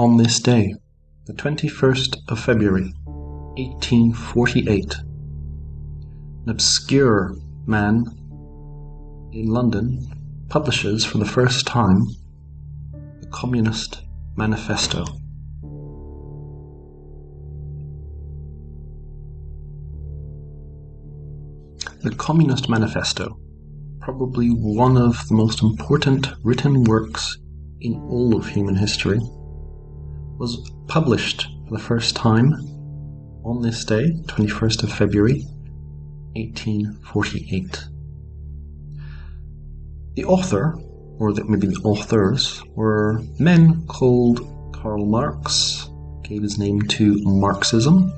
On this day, the 21st of February, 1848, an obscure man in London publishes for the first time the Communist Manifesto. The Communist Manifesto, probably one of the most important written works in all of human history, was published for the first time on this day, 21st of February, 1848. The author, or maybe the authors, were men called Karl Marx, gave his name to Marxism,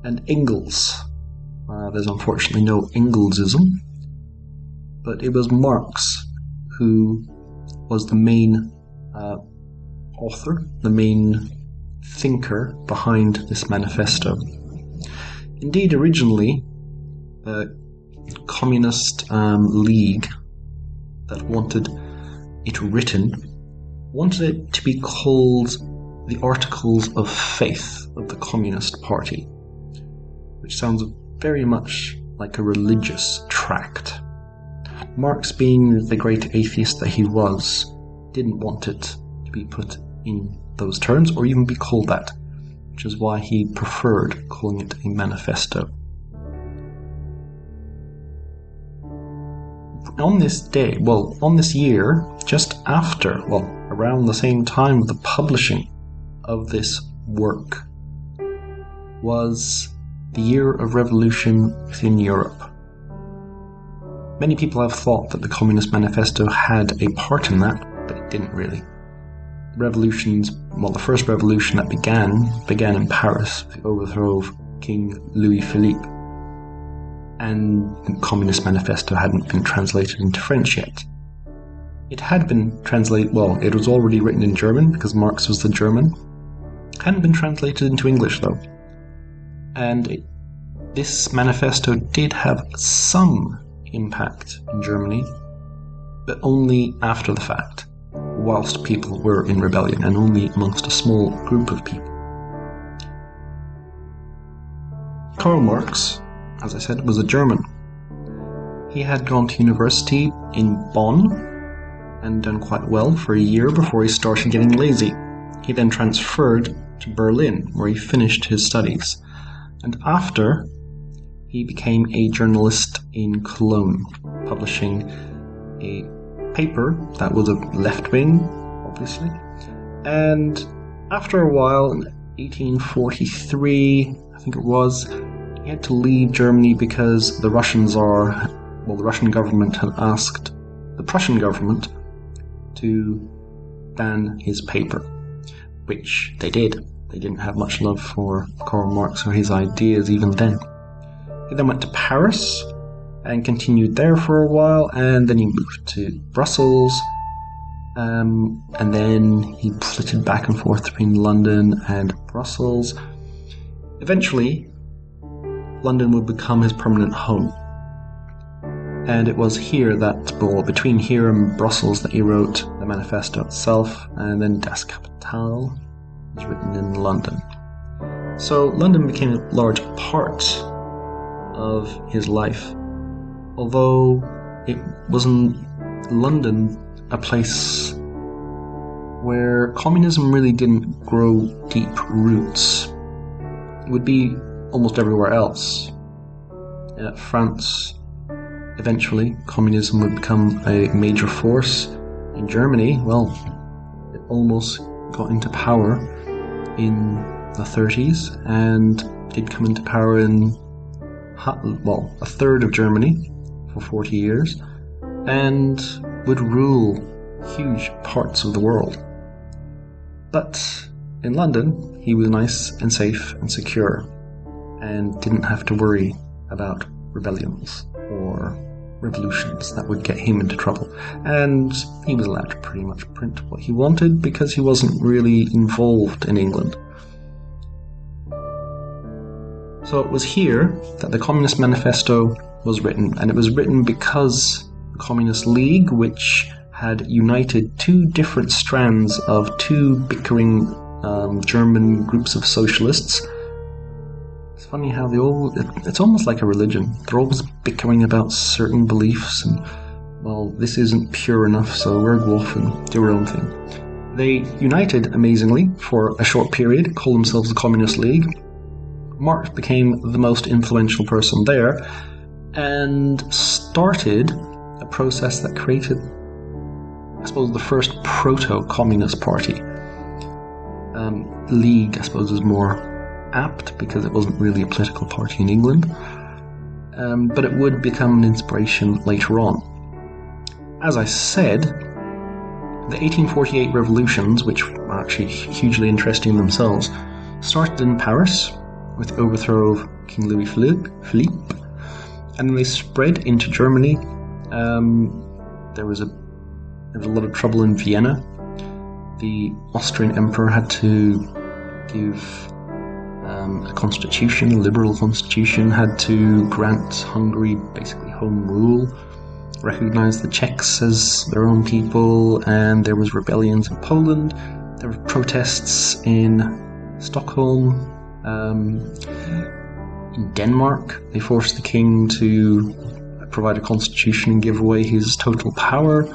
and Engels. There's unfortunately no Engelsism, but it was Marx who was the main author, the main thinker behind this manifesto. Indeed, originally, the Communist League that wanted it written wanted it to be called the Articles of Faith of the Communist Party, which sounds very much like a religious tract. Marx, being the great atheist that he was, didn't want it to be put in those terms or even be called that, which is why he preferred calling it a manifesto. On this day, on this year, just after, around the same time of the publishing of this work, was the year of revolution within Europe. Many people have thought that the Communist Manifesto had a part in that, but it didn't really. The first revolution that began in Paris with the overthrow of King Louis Philippe, and the Communist Manifesto hadn't been translated into French yet. It had been translated, it was already written in German because Marx was the German. Hadn't been translated into English though. And this manifesto did have some impact in Germany, but only after the fact, whilst people were in rebellion, and only amongst a small group of people. Karl Marx, as I said, was a German. He had gone to university in Bonn and done quite well for a year before he started getting lazy. He then transferred to Berlin, where he finished his studies. And after, he became a journalist in Cologne, publishing a paper that was a left-wing, obviously. And after a while, in 1843, I think it was, he had to leave Germany because the Russian government had asked the Prussian government to ban his paper, which they did. They didn't have much love for Karl Marx or his ideas even then. He then went to Paris and continued there for a while, and then he moved to Brussels, and then he flitted back and forth between London and Brussels. Eventually, London would become his permanent home. And it was here between here and Brussels, that he wrote the manifesto itself, and then Das Kapital was written in London. So London became a large part of his life, although it wasn't London a place where communism really didn't grow deep roots. It would be almost everywhere else. France, eventually, communism would become a major force. In Germany, it almost got into power in the 30s and did come into power in a third of Germany for 40 years, and would rule huge parts of the world. But in London, he was nice and safe and secure, and didn't have to worry about rebellions or revolutions that would get him into trouble. And he was allowed to pretty much print what he wanted because he wasn't really involved in England. So it was here that the Communist Manifesto was written, and it was written because the Communist League, which had united two different strands of two bickering German groups of socialists. It's funny how it's almost like a religion. They're always bickering about certain beliefs and, well, this isn't pure enough, so we'll go off and do our own thing. They united, amazingly, for a short period, called themselves the Communist League. Marx became the most influential person there and started a process that created, I suppose, the first proto-communist party. League, I suppose, is more apt because it wasn't really a political party in England, but it would become an inspiration later on. As I said, the 1848 revolutions, which are actually hugely interesting themselves, started in Paris with the overthrow of King Louis Philippe, and then they spread into Germany. There was a lot of trouble in Vienna. The Austrian emperor had to give a constitution, a liberal constitution, had to grant Hungary basically home rule, recognize the Czechs as their own people, and there was rebellions in Poland. There were protests in Stockholm. In Denmark, they forced the king to provide a constitution and give away his total power.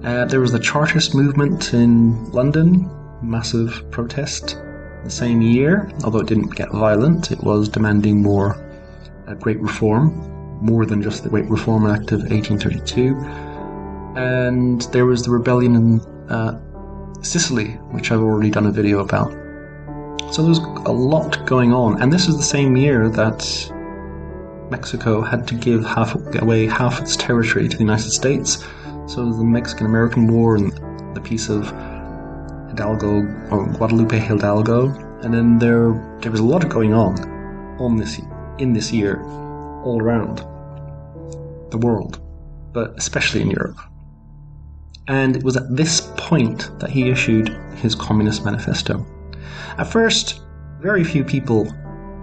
There was the Chartist movement in London, massive protest the same year, although it didn't get violent. It was demanding more Great Reform, more than just the Great Reform Act of 1832. And there was the rebellion in Sicily, which I've already done a video about. So there was a lot going on, and this is the same year that Mexico had to give away half its territory to the United States. So the Mexican-American War and the peace of Hidalgo, or Guadalupe Hidalgo, and then there was a lot going on in this year all around the world, but especially in Europe. And it was at this point that he issued his Communist Manifesto. At first, very few people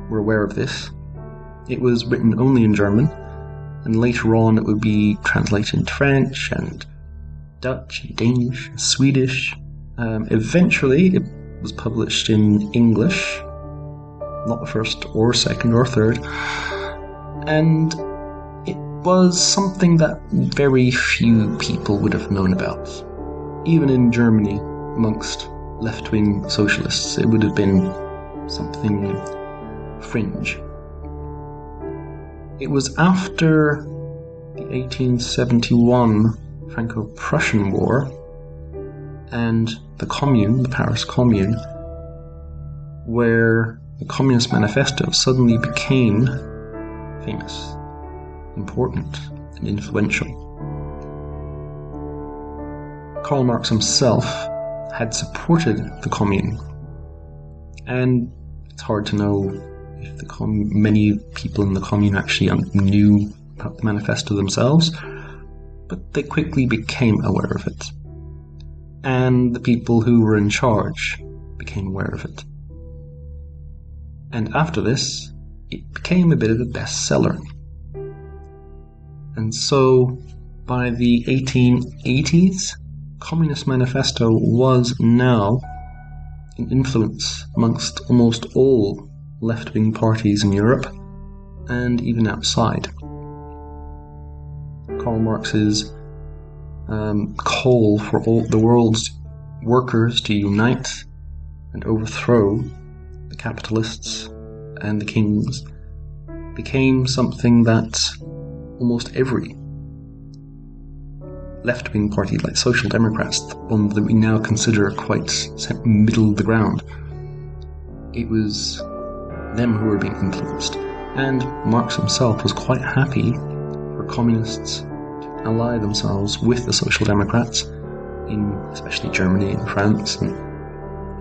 were aware of this. It was written only in German, and later on it would be translated into French and Dutch and Danish and Swedish. Eventually it was published in English, not the first or second or third, and it was something that very few people would have known about. Even in Germany, amongst left-wing socialists, it would have been something fringe. It was after the 1871 Franco-Prussian War and the Commune, the Paris Commune, where the Communist Manifesto suddenly became famous, important, and influential. Karl Marx himself had supported the Commune, and it's hard to know if many people in the Commune actually knew about the manifesto themselves, but they quickly became aware of it. And the people who were in charge became aware of it. And after this, it became a bit of a bestseller. And so, by the 1880s, Communist Manifesto was now an influence amongst almost all left-wing parties in Europe, and even outside. Karl Marx's call for all the world's workers to unite and overthrow the capitalists and the kings became something that almost every left-wing party, like Social Democrats, the one that we now consider quite middle of the ground, it was them who were being influenced. And Marx himself was quite happy for communists to ally themselves with the Social Democrats in especially Germany and France and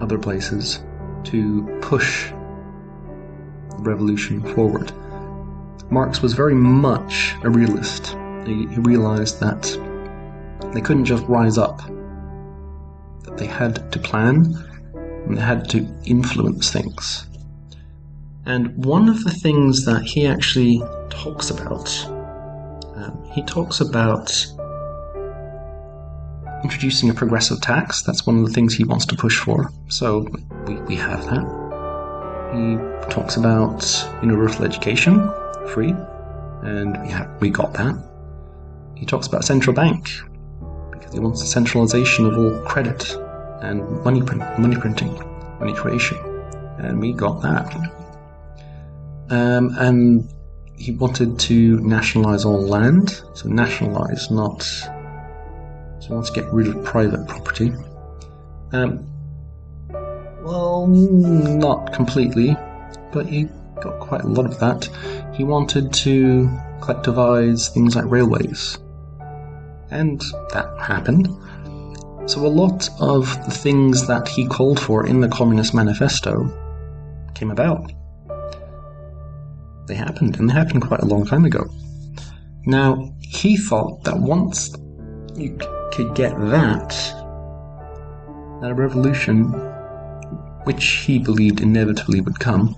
other places to push the revolution forward. Marx was very much a realist. He realized that they couldn't just rise up, that they had to plan and they had to influence things. And one of the things that he actually talks about, introducing a progressive tax. That's one of the things he wants to push for. So we have that. He talks about universal education, free, and we got that. He talks about central bank, because he wants the centralization of all credit and money printing, money creation, and we got that. And he wanted to nationalize all land, so nationalize, not. So he wants to get rid of private property. Well, not completely, but he got quite a lot of that. He wanted to collectivize things like railways, and that happened. So a lot of the things that he called for in the Communist Manifesto came about. They happened, and they happened quite a long time ago. Now, he thought that once you could get that a revolution, which he believed inevitably would come,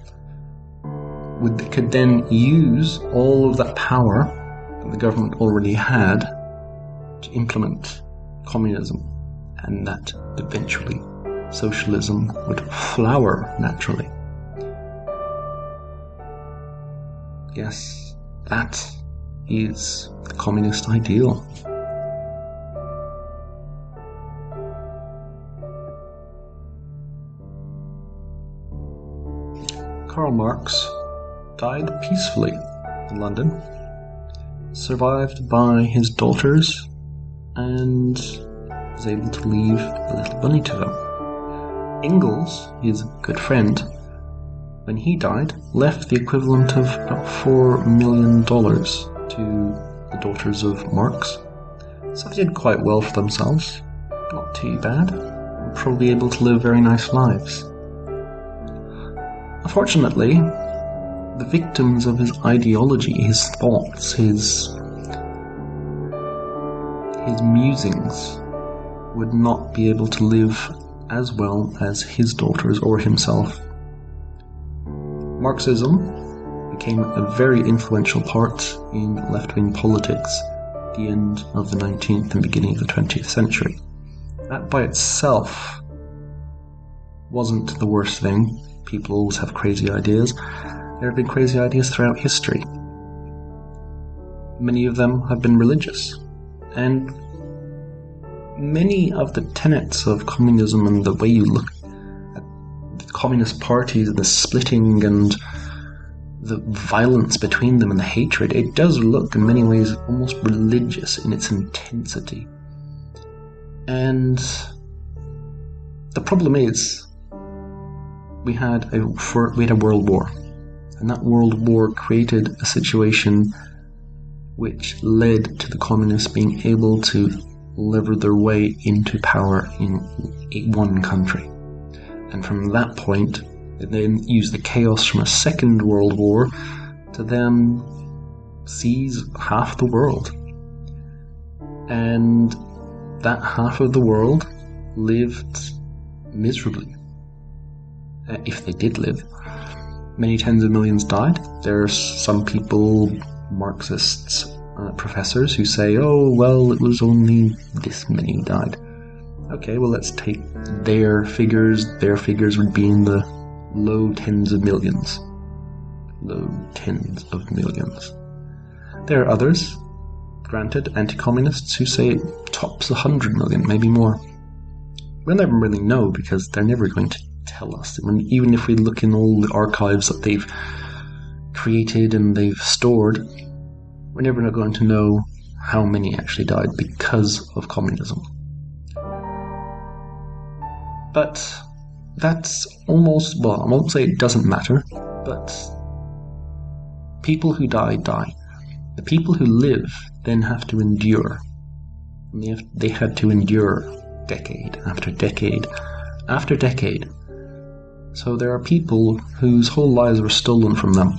could then use all of that power that the government already had to implement communism, and that eventually socialism would flower naturally. Yes, that is the communist ideal. Karl Marx died peacefully in London, survived by his daughters, and was able to leave a little money to them. Engels, his good friend, when he died, left the equivalent of about $4 million to the daughters of Marx. So they did quite well for themselves. Not too bad. Were probably able to live very nice lives. Unfortunately, the victims of his ideology, his thoughts, his musings would not be able to live as well as his daughters or himself. Marxism became a very influential part in left-wing politics at the end of the 19th and beginning of the 20th century. That by itself wasn't the worst thing. People always have crazy ideas. There have been crazy ideas throughout history. Many of them have been religious. And many of the tenets of communism and the way you look at the communist parties and the splitting and the violence between them and the hatred, it does look in many ways almost religious in its intensity. And the problem is, we had a world war, and that world war created a situation which led to the communists being able to lever their way into power in one country. And from that point, they then used the chaos from a second world war to then seize half the world. And that half of the world lived miserably. If they did live. Many tens of millions died. There are some people, Marxists, professors, who say, oh, well, it was only this many who died. Okay, well, let's take their figures. Their figures would be in the low tens of millions. Low tens of millions. There are others, granted, anti-communists, who say it tops 100 million, maybe more. We'll never really know, because they're never going to tell us. I mean, even if we look in all the archives that they've created and they've stored, we're never going to know how many actually died because of communism. But that's almost, well, I won't say it doesn't matter, but people who die, die. The people who live then have to endure. And they had to endure decade after decade after decade. So there are people whose whole lives were stolen from them,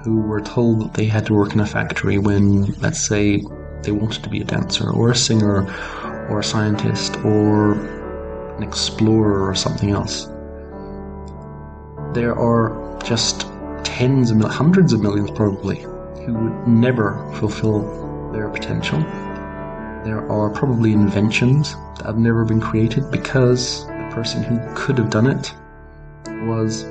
who were told that they had to work in a factory when, let's say, they wanted to be a dancer or a singer or a scientist or an explorer or something else. There are just hundreds of millions probably, who would never fulfill their potential There are probably inventions that have never been created because the person who could have done it was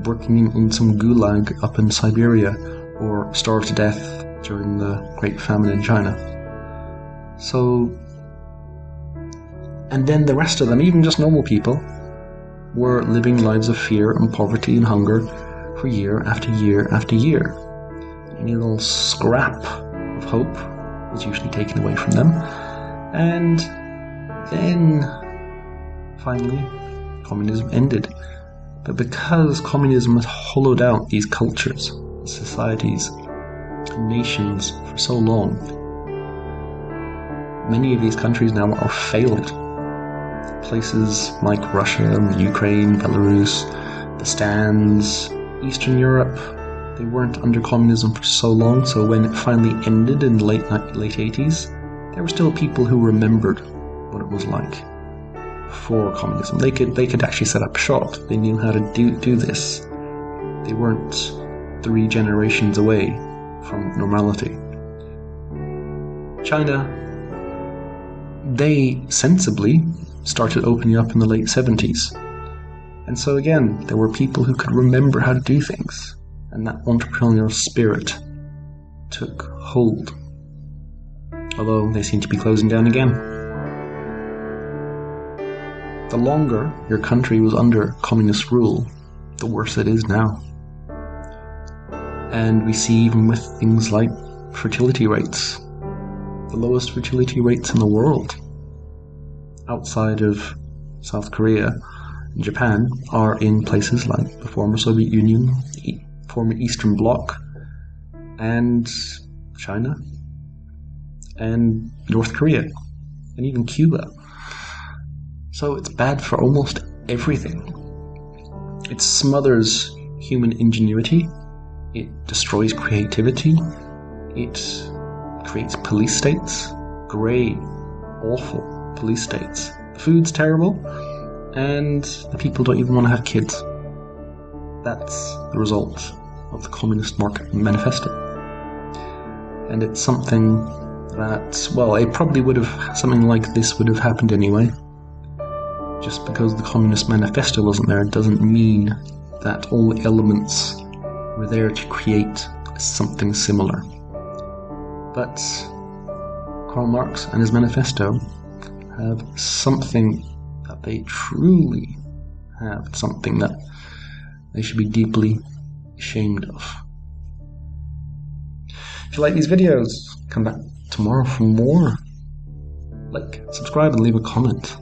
working in some gulag up in Siberia or starved to death during the Great Famine in China. So, and then the rest of them, even just normal people, were living lives of fear and poverty and hunger for year after year after year. Any little scrap of hope was usually taken away from them. And then, finally, communism ended. But because communism had hollowed out these cultures, societies, nations for so long, many of these countries now are failed. Places like Russia, Ukraine, Belarus, the Stands, Eastern Europe, they weren't under communism for so long, so when it finally ended in the late 80s, there were still people who remembered what it was like for communism. They could actually set up shop. They knew how to do this. They weren't 3 generations away from normality. China, they sensibly started opening up in the late 70s. And so again, there were people who could remember how to do things, and that entrepreneurial spirit took hold. Although they seem to be closing down again. The longer your country was under communist rule, the worse it is now. And we see even with things like fertility rates, the lowest fertility rates in the world, outside of South Korea and Japan, are in places like the former Soviet Union, the former Eastern Bloc, and China, and North Korea, and even Cuba. So it's bad for almost everything. It smothers human ingenuity, it destroys creativity, it creates police states, grey, awful police states. The food's terrible, and the people don't even want to have kids. That's the result of the Communist Manifesto. And it's something that, well, it probably would have, something like this would have happened anyway. Just because the Communist Manifesto wasn't there doesn't mean that all the elements were there to create something similar. But Karl Marx and his manifesto have something that they truly have, something that they should be deeply ashamed of. If you like these videos, come back tomorrow for more. Like, subscribe, and leave a comment.